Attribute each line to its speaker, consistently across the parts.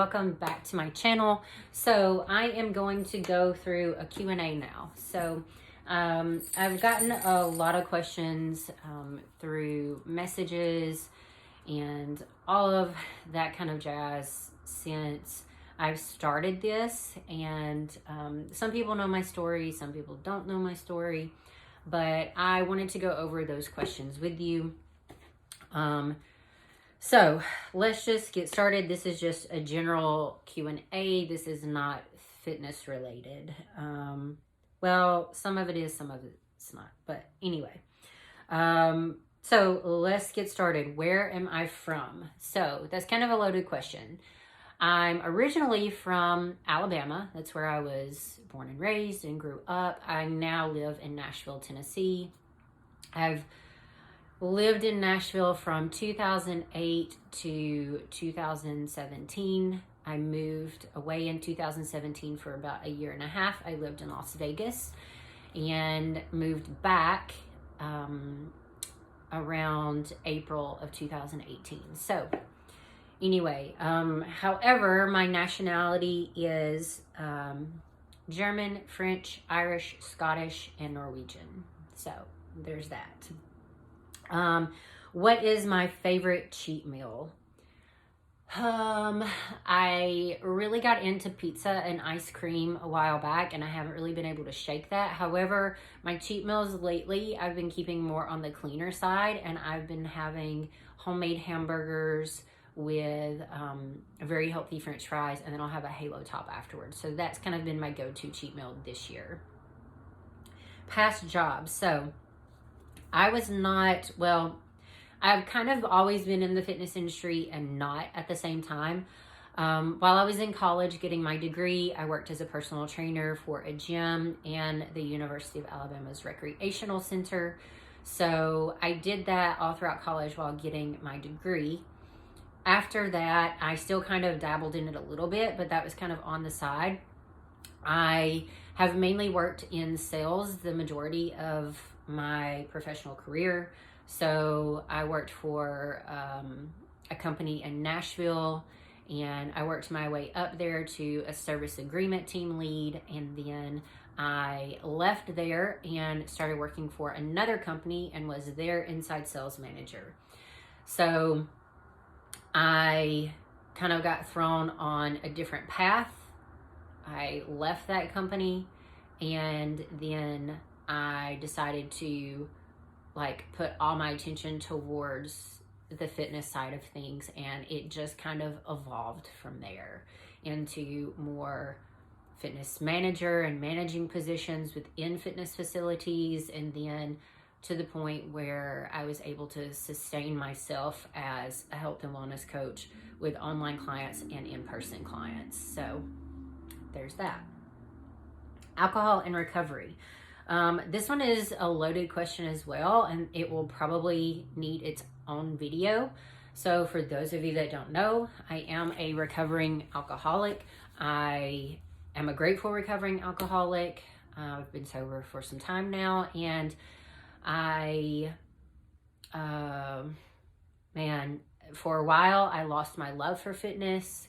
Speaker 1: welcome back to my channel. So I am going to go through a Q&A now. So I've gotten a lot of questions through messages and all of that kind of jazz since I've started this. And some people know my story, some people don't know my story, but I wanted to go over those questions with you. So let's just get started. This is just a general Q&A. This is not fitness related. Well, some of it is, some of it's not, but anyway. So let's get started. Where am I from? So that's kind of a loaded question. I'm originally from Alabama. That's where I was born and raised and grew up. I now live in Nashville, Tennessee. I've lived in Nashville from 2008 to 2017. I moved away in 2017 for about a year and a half. I lived in Las Vegas and moved back around April of 2018. So anyway, however, my nationality is German, French, Irish, Scottish, and Norwegian. So there's that. What is my favorite cheat meal? I really got into pizza and ice cream a while back, and I haven't really been able to shake that. However, my cheat meals lately, I've been keeping more on the cleaner side, and I've been having homemade hamburgers with very healthy French fries, and then I'll have a halo top afterwards. So that's kind of been my go-to cheat meal this year. Past jobs. So I was not, well, I've kind of always been in the fitness industry and not at the same time. While I was in college getting my degree, I worked as a personal trainer for a gym and the University of Alabama's Recreational Center. So I did that all throughout college while getting my degree. After that, I still kind of dabbled in it a little bit, but that was kind of on the side. I have mainly worked in sales the majority of my professional career. So I worked for a company in Nashville, and I worked my way up there to a service agreement team lead, and then I left there and started working for another company and was their inside sales manager. So I kind of got thrown on a different path. I left that company, and then I decided to put all my attention towards the fitness side of things, and it just kind of evolved from there into more fitness manager and managing positions within fitness facilities, and then to the point where I was able to sustain myself as a health and wellness coach with online clients and in-person clients. So there's that. Alcohol and recovery. This one is a loaded question as well, and it will probably need its own video. So for those of you that don't know, I am a recovering alcoholic. I am a grateful recovering alcoholic. I've been sober for some time now, and for a while I lost my love for fitness,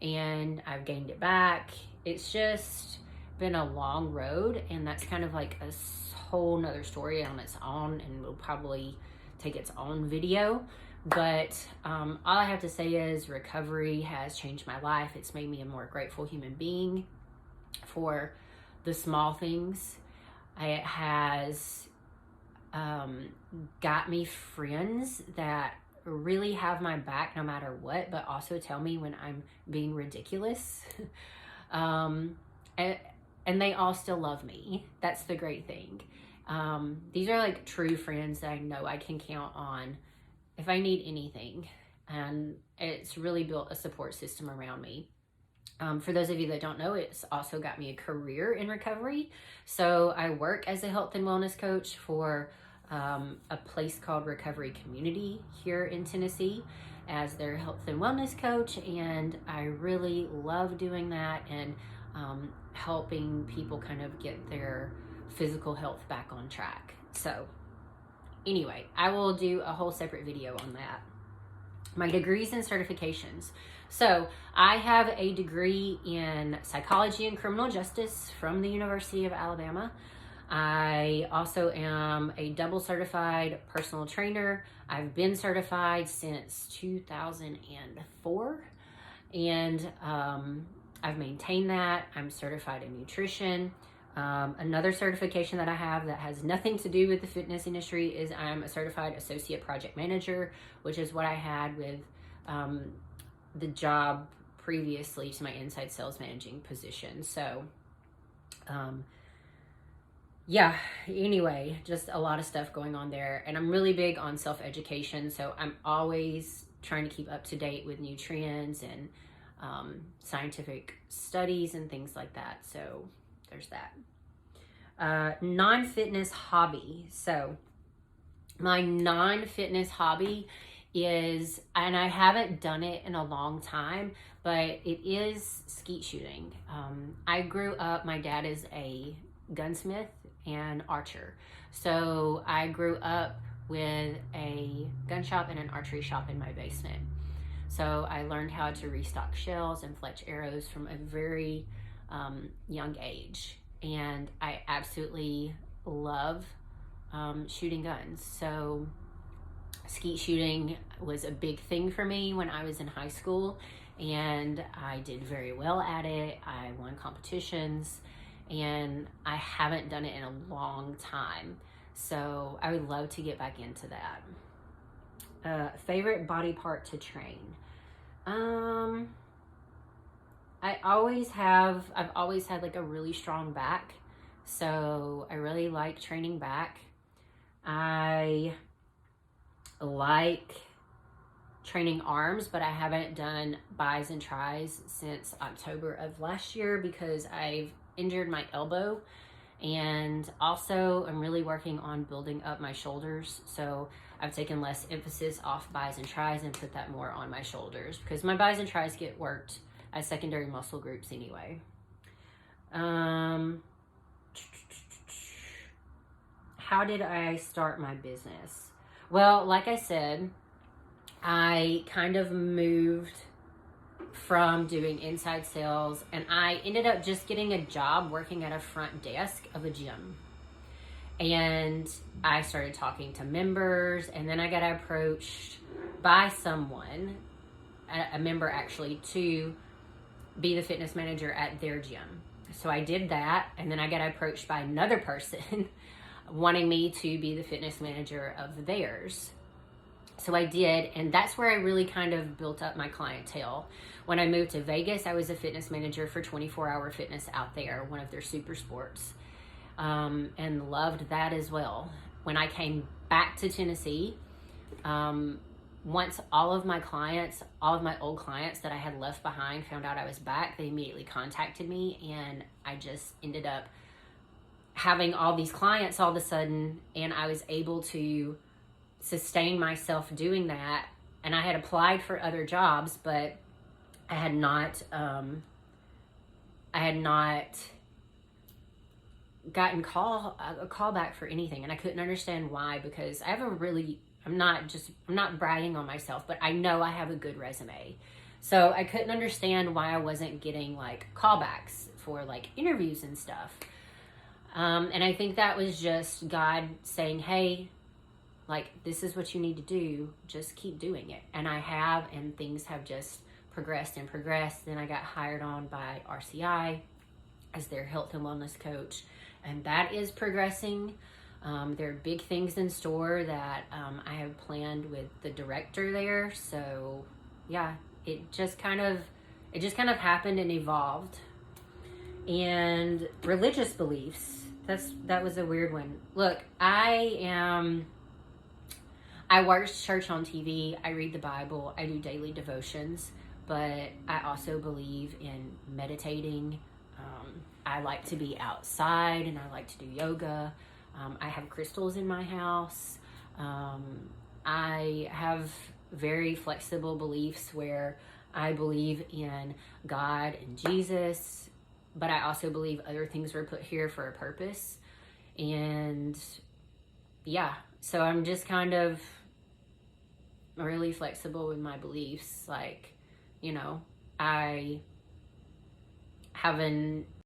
Speaker 1: and I've gained it back. It's just been a long road, and that's kind of like a whole nother story on its own, and will probably take its own video. But all I have to say is recovery has changed my life. It's made me a more grateful human being for the small things. It has got me friends that really have my back no matter what, but also tell me when I'm being ridiculous. And they all still love me. That's the great thing. These are like true friends that I know I can count on if I need anything. And it's really built a support system around me. For those of you that don't know, it's also got me a career in recovery. So I work as a health and wellness coach for a place called Recovery Community here in Tennessee as their health and wellness coach. And I really love doing that and helping people kind of get their physical health back on track. So anyway, I will do a whole separate video on that. My degrees and certifications. So I have a degree in psychology and criminal justice from the University of Alabama. I also am a double certified personal trainer. I've been certified since 2004, and I've maintained that. I'm certified in nutrition. Another certification that I have that has nothing to do with the fitness industry is I'm a certified associate project manager, which is what I had with the job previously to my inside sales managing position. So, yeah, anyway, just a lot of stuff going on there. And I'm really big on self-education. So I'm always trying to keep up to date with new trends and scientific studies and things like that. So there's that. Non-fitness hobby. So my non-fitness hobby is, and I haven't done it in a long time, but it is skeet shooting. I grew up, my dad is a gunsmith and archer. So I grew up with a gun shop and an archery shop in my basement. So I learned how to restock shells and fletch arrows from a very young age. And I absolutely love shooting guns. So skeet shooting was a big thing for me when I was in high school, and I did very well at it. I won competitions, and I haven't done it in a long time. So I would love to get back into that. Favorite body part to train? I've always had like a really strong back. So I really like training back. I like training arms, but I haven't done bis and tris since October of last year because I've injured my elbow, and also I'm really working on building up my shoulders. So I've taken less emphasis off bis and tris and put that more on my shoulders because my bis and tris get worked as secondary muscle groups anyway. How did I start my business? Well, like I said, I kind of moved from doing inside sales, and I ended up just getting a job working at a front desk of a gym. And I started talking to members, and then I got approached by someone, a member actually, to be the fitness manager at their gym. So I did that, and then I got approached by another person wanting me to be the fitness manager of theirs. So I did, and that's where I really kind of built up my clientele. When I moved to Vegas, I was a fitness manager for 24 Hour Fitness out there, one of their super sports, and loved that as well. When I came back to Tennessee, once all of my old clients that I had left behind found out I was back, they immediately contacted me, and I just ended up having all these clients all of a sudden, and I was able to sustain myself doing that. And I had applied for other jobs, but I had not gotten a call back for anything, and I couldn't understand why, because I have I'm not bragging on myself, but I know I have a good resume. So I couldn't understand why I wasn't getting like callbacks for like interviews and stuff. And I think that was just God saying, hey, like, this is what you need to do. Just keep doing it. And I have, and things have just progressed and progressed. Then I got hired on by RCI as their health and wellness coach. And that is progressing. There are big things in store that I have planned with the director there. So yeah, it just kind of happened and evolved. And religious beliefs. That was a weird one. Look, I watch church on TV. I read the Bible. I do daily devotions, but I also believe in meditating. I like to be outside, and I like to do yoga. I have crystals in my house. I have very flexible beliefs where I believe in God and Jesus, but I also believe other things were put here for a purpose. And yeah, so I'm just kind of really flexible with my beliefs. Like, I haven't